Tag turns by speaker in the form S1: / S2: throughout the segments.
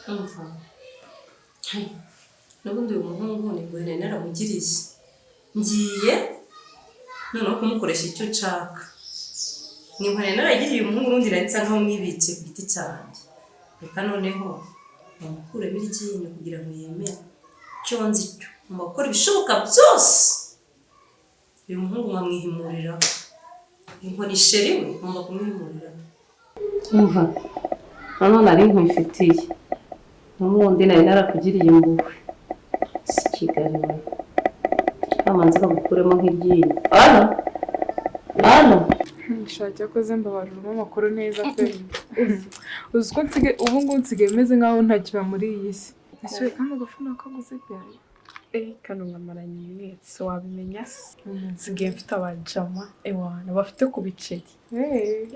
S1: umva n'ubundi uyu muhungu ni bwene naramugiriye ngiye noneho kumukoresha icyo nshaka ni bwene naragiriye umuhungu urundi nahise nkaho mwibitse ku giti cyanjye reka noneho bamukuremo iryinyo kugira ngo yemere icyo nzi cyo mugakora ibishoboka byose uyu muhungu nkamwihimurira inkoni sheri we ngomba kumwihimurira umva noneho nari nkwifitiye n'ubundi nari narakugiriye imbuwe si Kigali we bamanze bagukuremo nk'iryinyo hano
S2: nshaka ko mbabaruramo amakuru neza pe uzi ko ubu ngubu nsigaye meze nk'aho ntakiba muri iyi si ese kandi agafuna kaguze byawe kano nkamaranye iminsi wabimenya se nsigaye mfite abajama ewana bafite ku biceri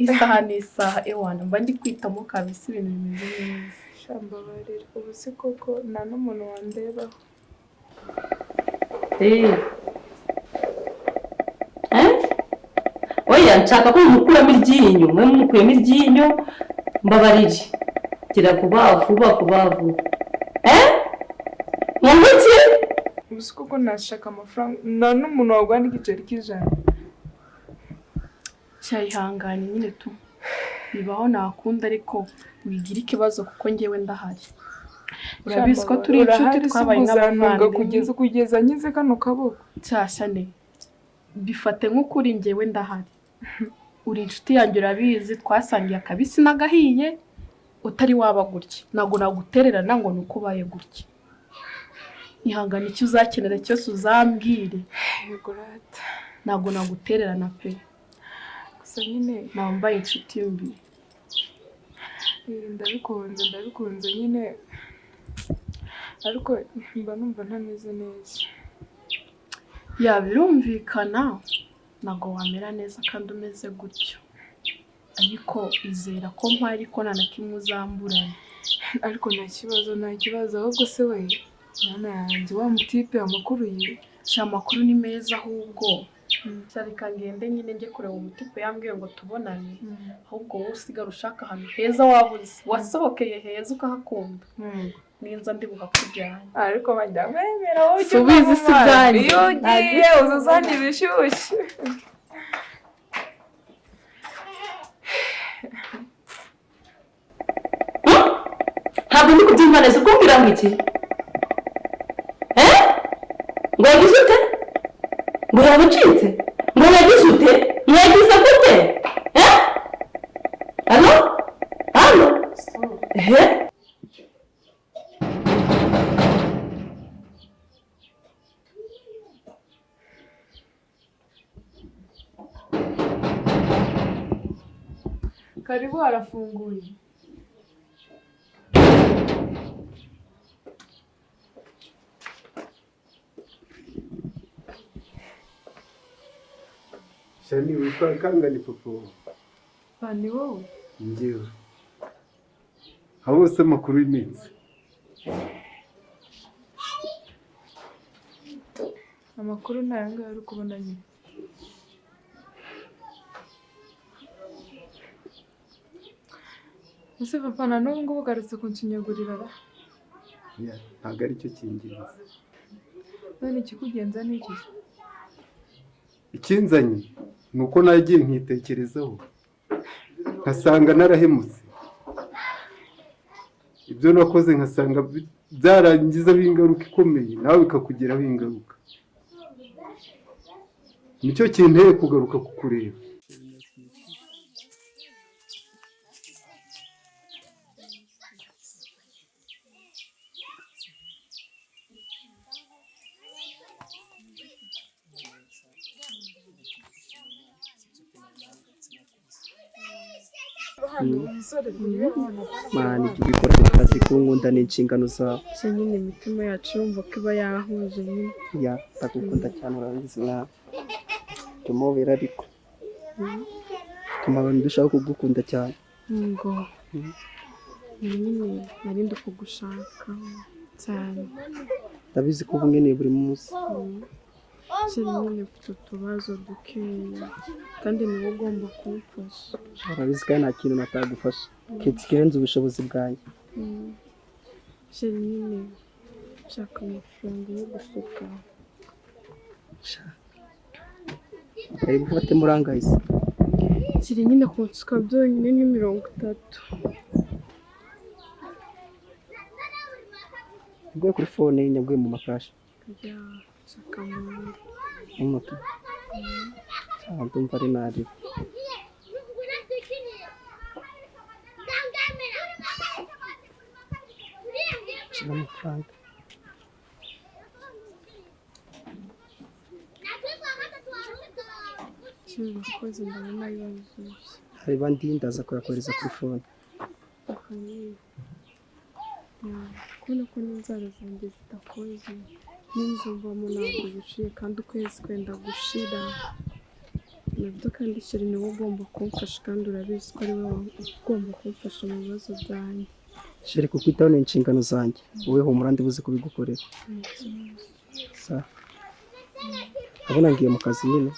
S2: isaha n'isaha ewana mba ndi kwitamo kabisa ibintu bimeze neza shambabarira ubu se koko nta n'umuntu wandebaho
S1: oya nshaka ko mukuramo iryinyo mwe mukuyemo iryinyo mbabarire gira vuba mwambutse
S2: ubu koko nashaka amafaranga nta n'umuntu wagwana igiceri cy'ijana cyayihangane nyine tu bibaho nakunda ariko wigira ikibazo kuko njyewe ndahari urabizi ko turi inshuti twabaye n'abavandimwe kugeza nyize kano kaboko cyashane bifate nk'ukuri njyewe ndahari uri inshuti yanjye urabizi twasangiye akabisi n'agahiye utari waba gutya ntabwo nagutererana ngo ni uko ubaye gutya ihangane icyo uzakenera cyose uzambwire yego rata
S1: ntabwo nagutererana pe
S2: gusa nyine
S1: nambaye inshuti mbi
S2: ndabikunze nyine ariko mba numva ntameze neza
S1: birumvikana ntabwo wamera neza kandi umeze gutyo ariko izera ko mpari ko nta na kimwe uzamburana
S2: ariko nta kibazo ahubwo se we mwana yanjye wa mutipe amakuru ye
S1: amakuru ni meza ahubwo reka ngende nyine njye kureba umutipe yambwiye ngo tubonane ahubwo wowe usigara ushaka ahantu heza wabuze wasohokeye heza ukahakunda ninza ndi buhakujyanye
S2: ariko bajya bemera wowe
S1: ujye ubizi si byanjye
S2: iyo ugiye uzuzanye ibishyushyu
S1: ntabwo ndi kubyumva neza ukumbwira ngo iki ngo yagize ute ngo yabucitse ngo yagize ute mwagize gute hano
S2: karibu harafunguye
S3: Shani witwa Kangani Popo.
S2: Ni wowe?
S3: Njyewe. Aho bose makuru y'iminsi.
S2: Amakuru nayanga ari kubona nyine. Ese papa na n'ubu ngubu ugarutse kunsinyagurira ra?
S3: Ntabwo ari cyo kingenza.
S2: None ikikugenza ni iki?
S3: Ikinzanye ni uko nagiye nkitekerezaho nkasanga narahemutse ibyo nakoze nkasanga byarangiza b'ingaruka ikomeye nawe bikakugiraho ingaruka nicyo kinteye kugaruka kukureba
S4: mani tugikorera akazi kunkunda n'inshingano zawe
S2: se nyine imitima yacu yumva ko iba yahuje nyine
S4: ndagukunda cyane urabizi nawe tumubera ariko tuma abantu dushaka kugukunda cyane
S2: ngo nyine nari ndi kugushaka cyane
S4: ndabizi ko ubu nkeneye buri munsi
S2: se nyine mfite utubazo dukeya kandi niwe ugomba kumfasha
S4: urabizi kandi nta kintu natagufasha kirenze ubushobozi bwanjye
S2: sheri nyine nshaka amafaranga yo gusuka.
S4: ari bufate murangahise
S2: Sheri nyine kunsuka byonyine ni 30.
S4: ubwo kuri phone nyabwe mu makashi
S2: Ya nshaka amafaranga.
S4: umutu ndumva ari nari amafaranga
S2: Sheri urakoze ndabona yuzuye.
S4: hari bandi ndaza kuyakoreza kuri phone
S2: Kubona ko n'inzara zanjye zidakoze n'inzu mbamo ntabwo biciye kandi ukwezi kwenda gushira nabyo kandi sheri niwe ugomba kumfasha kandi urabizi ko ari wowe ugomba kumfasha mu bibazo byanjye.
S4: sheri kukwitaho ni inshingano zanjye wowe humura ndibuze kubigukorera sa abona ngiye mu kazi nyine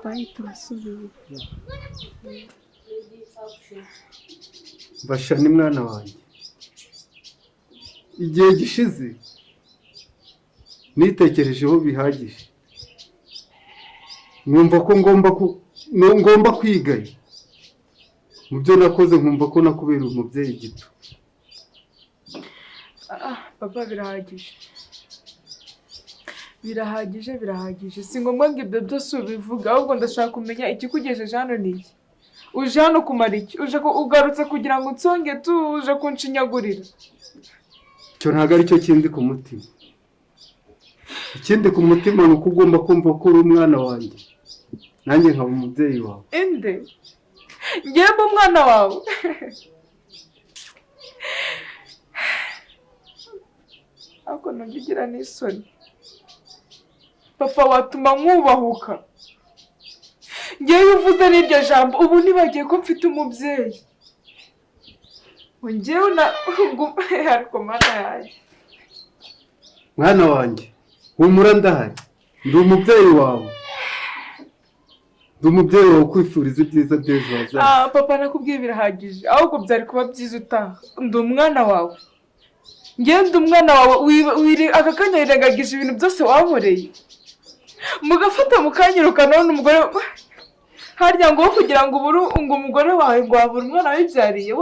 S2: bayi turasubiye.
S3: Mbasha ni mwana wanjye, igihe gishize nitekerejeho bihagije, numva ko ngomba kwigayo mu byo nakoze, nkumva ko nakubera umubyeyi gito.
S2: Papa birahagije si ngombwa ngo ibyo byose ubivuga, ahubwo ndashaka kumenya ikikugejeje hano ni iki. Uje hano kumara iki? Uje ugarutse kugira ngo unsonge tuje kunshinyagurira?
S3: Cyo ntabwo ari cyo kindi ku mutima. Ikindi ku mutima ni uko ugomba kumva ko uri umwana wanjye, nanjye nkaba umubyeyi wawe.
S2: Inde ngiye mba umwana wawe? Ako ntugira n'isoni. Papa watuma nkubahuka. Ngewe uvuze n'iryo jambo ubu nibagiye ko mfite umubyeyi. Ngewe na ariko mana yaje.
S3: Mwana wanjye, humura ndahari. Ndi umubyeyi wawe. Ndi umubyeyi wawe ukwifuriza ibyiza by'ejo hazaza.
S2: Papa nakubwiye birahagije. Ahubwo byari kuba byiza utaha. Ndi umwana wawe. Ngewe ndi umwana wawe, aka kanya wirengagije ibintu byose wankoreye. Mugafata mukanyirukana n'umugore harya ngo kugira ngo umugore wawe ngo wabura umwana wibyariye.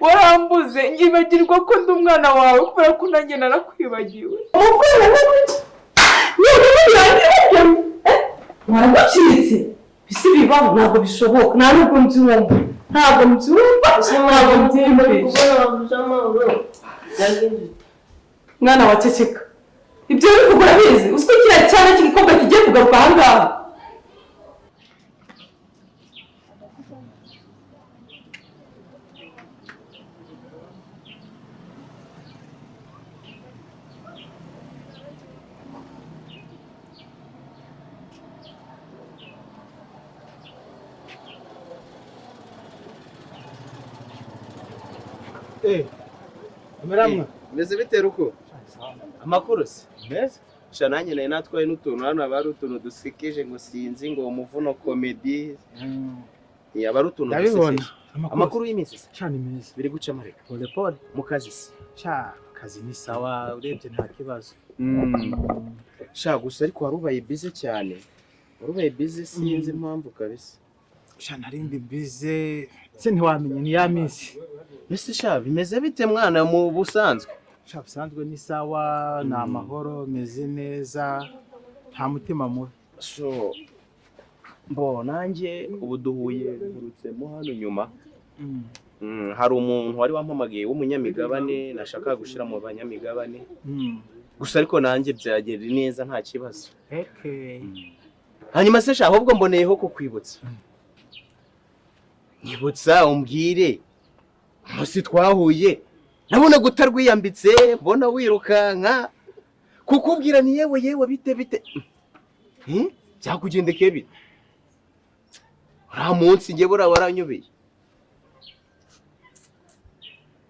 S2: Warambuze ngibagirwa ko ndi umwana wawe kubera ko nanjye narakwibagiwe.
S1: Waragucitse bisi bibaho, ntabwo bishoboka, ntabwo mbyumva, mwana wa ceceka. Ibyo bivuga urabizi, uziko kiriya cyane cy'igikobwa kigiye kugaruka aha ngaha.
S5: Ameramwa.
S6: Meze bitera uko? Amakuru se?
S5: Meze?
S6: Sha nanjye nayo natwaye n'utuntu hano, abari utuntu dusekeje ngo sinzi ngo umuvuno comedy. Abari utuntu
S5: Ndabibona.
S6: Amakuru y'iminsi se?
S5: Cyane meze.
S6: Biri guca amareka.
S5: Pole pole.
S6: Mu kazi se?
S5: Cha kazi ni sawa, urebye nta kibazo.
S6: Sha gusa ariko warubaye busy cyane. Warubaye busy sinzi impamvu kabisa.
S5: Sha narindi bize. Se ntiwamenye ni ya minsi.
S6: Ese sha bimeze bite mwana mu busanzwe?
S5: Sha busanzwe ni sawa, ni amahoro, meze neza. Nta mutima mubi.
S6: So nanjye ubu duhuye nturutsemo hano nyuma. Hari umuntu wari wampamagaye w'umunyamigabane nashaka gushira mu banyamigabane. Gusa ariko nanjye byagera neza nta kibazo. Hanyuma se sha ahubwo mboneyeho kukwibutsa. Nibutsa umbwire musi twahuye nabona gutarwiyambitse, mbona wirukanka kukubwira ni yewe bite byakugendekeye bite? Ura munsi nge bura waranyubeye.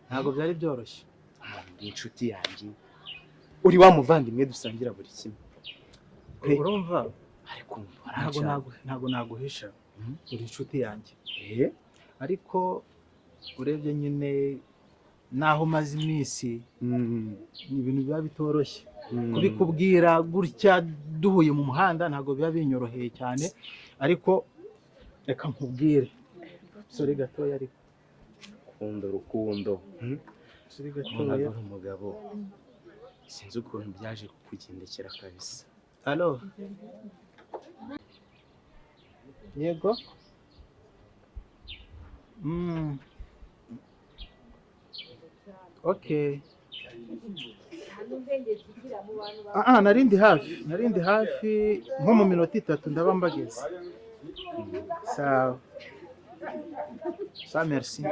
S5: Ntabwo byari byoroshye.
S6: Ndi inshuti yanjye, uri wa muvandimwe dusangira buri kimwe.
S5: urumva
S6: ariko
S5: ntabwo naguhisha uri inshuti yanjye ariko urebye nyine naho maze iminsi ni ibintu biba bitoroshye kubikubwira gutya duhuye mu muhanda ntabwo biba binyoroheye cyane ariko reka nkubwire sore gatoya ariko
S6: rukundo
S5: sore gatoya
S6: umugabo sinzi ukuntu byaje kukugendekera kabisa.
S5: Alo yego okay narindi hafi nko mu minota 3 ndaba mbageze. Sawa merci.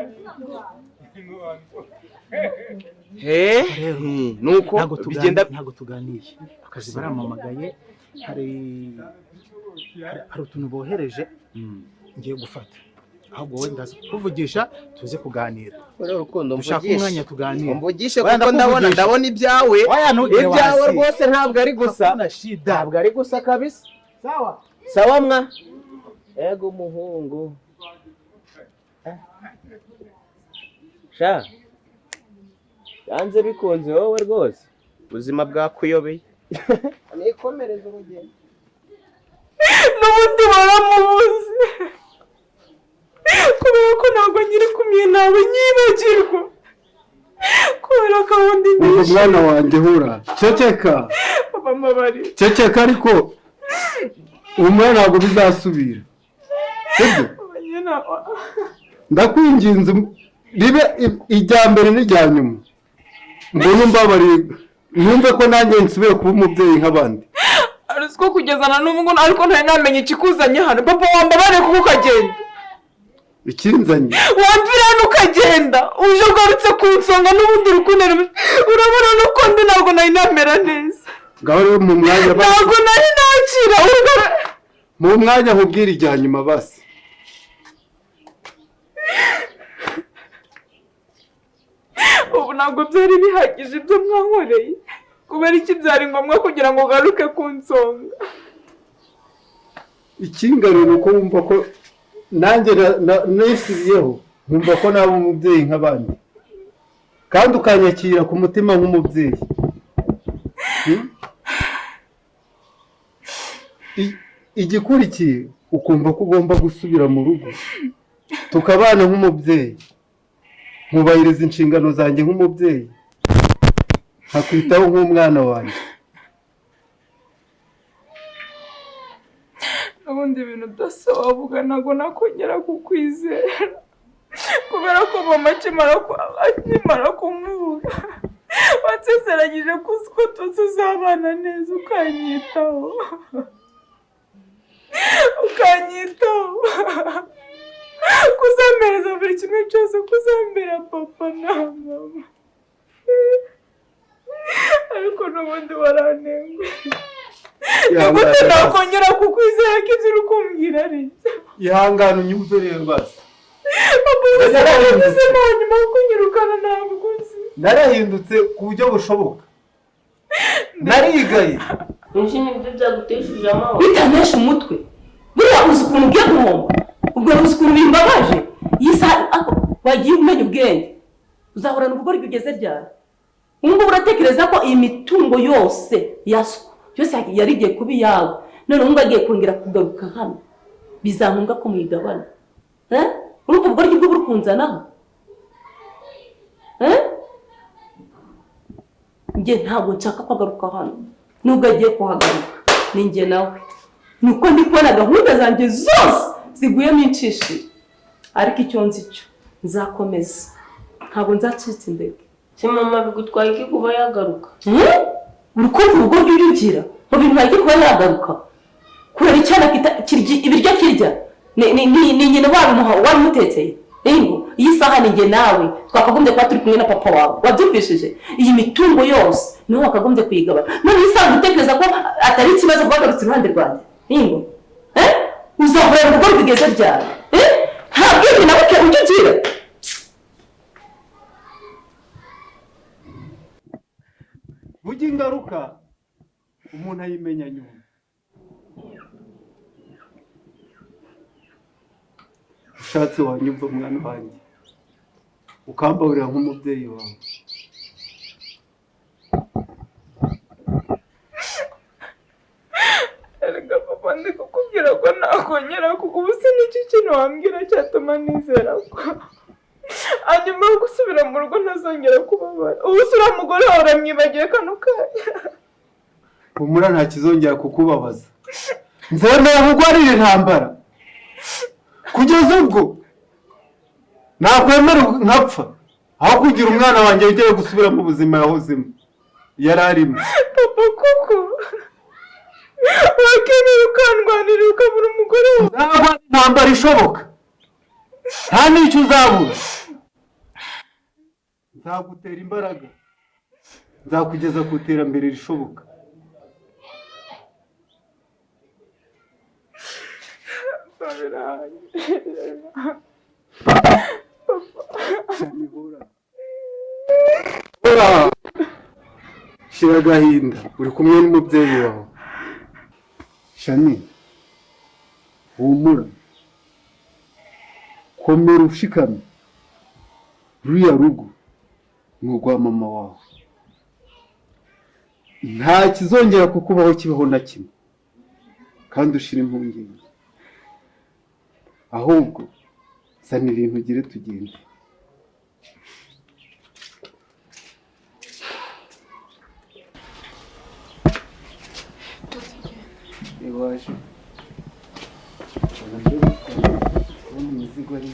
S6: Nuko bigenda
S5: ntago tuganiye akazi baramamagaye hari utuntu bohereje ngiye gufata ahubwo wowe ndaza kuvugisha tuze kuganira.
S6: Rukundo
S5: dushaka umwanya tuganira
S6: mvugishe kuko ndabona ibyawe rwose ntabwo ari gusa ntabwo ari gusa kabisa. Sawa mwa ego umuhungu sha yanze bikunze wowe rwose ubuzima bwakuyobeye nikomereza urugendo
S2: n'ubundi baramubuze kubera ko ntabwo nyiri kumwe nawe nyibagirwa kubera ko wundi
S3: ubu mwana wanjye hura ceceka ceceka ariko umwana ntabwo bizasubira sibyo ndakwinginze ribe ijya mbere n'ijya nyuma mbona mbabariye numve ko nanjye nsubiye kuba umubyeyi nk'abandi.
S2: ariko kugezana n'ubu ariko ntari namenye ikikuzanye hano papa wambabare kuko ukagenda
S3: ikinzanye
S2: wamvira hano ukagenda uje ugarutse ku nsonga n'ubundi urukundo urabona nuko ndi ntabwo nari namera neza
S3: ngaho rero mu mwanya
S2: ntabwo nari nakira
S3: mu mwanya nkubwira ijya nyuma basi.
S2: ubu ntabwo byari bihagije ibyo mwankoreye kubera iki byari ngombwa kugira ngo ugaruke ku nsonga.
S3: Ikingariro uko wumva ko nanjye nisibiyeho nkumva ko nawe umubyeyi nk'abandi kandi ukanyakira ku mutima nk'umubyeyi. Igikurikiye ukumva ko ugomba gusubira mu rugo tukabana nk'umubyeyi nkubahiriza inshingano zanjye nk'umubyeyi nkakwitaho nk'umwana wanjye.
S2: ubundi ibintu byose wavuga ntabwo nakongera kukwizera kubera ko mama akimara kumuvuga wansezeranyije ko tuzabana neza ukanyitaho kuzampereza buri kimwe cyose kuzambera papa na mama ariko n'ubundi waranengwe nigute nakongera kukwizera ko ibyo uri kumbwira ari byo.
S3: Ihangane unyumve rero basi
S2: papa wese narahindutse nyuma yo kunyirukana ntabwo uzi
S3: narahindutse ku buryo bushoboka narigaye
S1: ntushimye ibyo byagutesheje amahoro bitanesha umutwe buriya uzi ukuntu ugiye guhomba ubwo uzi ukuntu bimbabaje wagiye umenya ubwenge uzahorana ubwo ugeze ryari ngubu uratekereza ko iyi mitungo yose yose yari igiye kuba iyawe none ngo agiye kongera kugaruka hano bizankunga ko muyigabana urumva ubwo bwo buri kunzanaho njye ntabwo nshaka ko agaruka hano nubwo agiye kuhagaruka ni njye nawe nuko ndi kubona gahunda zanjye zose ziguyemo inshishiri ariko icyo nzi cyo nzakomeza ntabwo nzacitse indege.
S7: Se mama bigutwaye iki kuba yagaruka?
S1: Urukumva ubwo ryugira mu bintu bagiye kuba yagaruka kubera icyana ibiryo kirya ni nyina wari muteteye ingo iyi saha ni njye nawe twakagombye kuba turi kumwe na papa wawe wabyumvishije iyi mitungo yose niho wakagombye kuyigabana none iyi saha utekereza ko atari ikibazo guhagarutse iruhande rwanjye ingo uzahorera urugo rwigeze ryari ntabwo ibi nawe ujya ugira
S3: burya ingaruka umuntu ayimenya nyuma ushatse wanyumva mwana wanjye ukambaburira nk'umubyeyi wawe.
S2: Erega papa ndi kukubwira ko nakongera kuko ubu se n'iki kintu wambwira cyatuma nizera ko hanyuma yo gusubira mu rugo ntazongera kubabara. Ubu se uriya mugore wawe uramwibagiwe kano kanya?
S3: Humura nta kizongera kukubabaza. Nzemera kugwarira intambara kugeza ubwo nakwemera nkapfa aho kugira umwana wanjye ugiye gusubira mu buzima yahozemo yari arimo.
S2: Papa kuko wakeneye ukandwanira ukabura umugore wawe.
S3: Nzaba intambara ishoboka nta n'icyo uzabura. Nzagutera imbaraga, nzakugeza ku iterambere rishoboka. Shira agahinda, uri kumwe n'umubyeyi wawe. Shani, humura, komera ushikamye. Ruriya rugo ni urwa mama wawe. Nta kizongera kukubaho kibaho na kimwe, kandi ushira impungenge. Ahubwo zana ibintu ugire tugende. Iwaje. Imizigo ari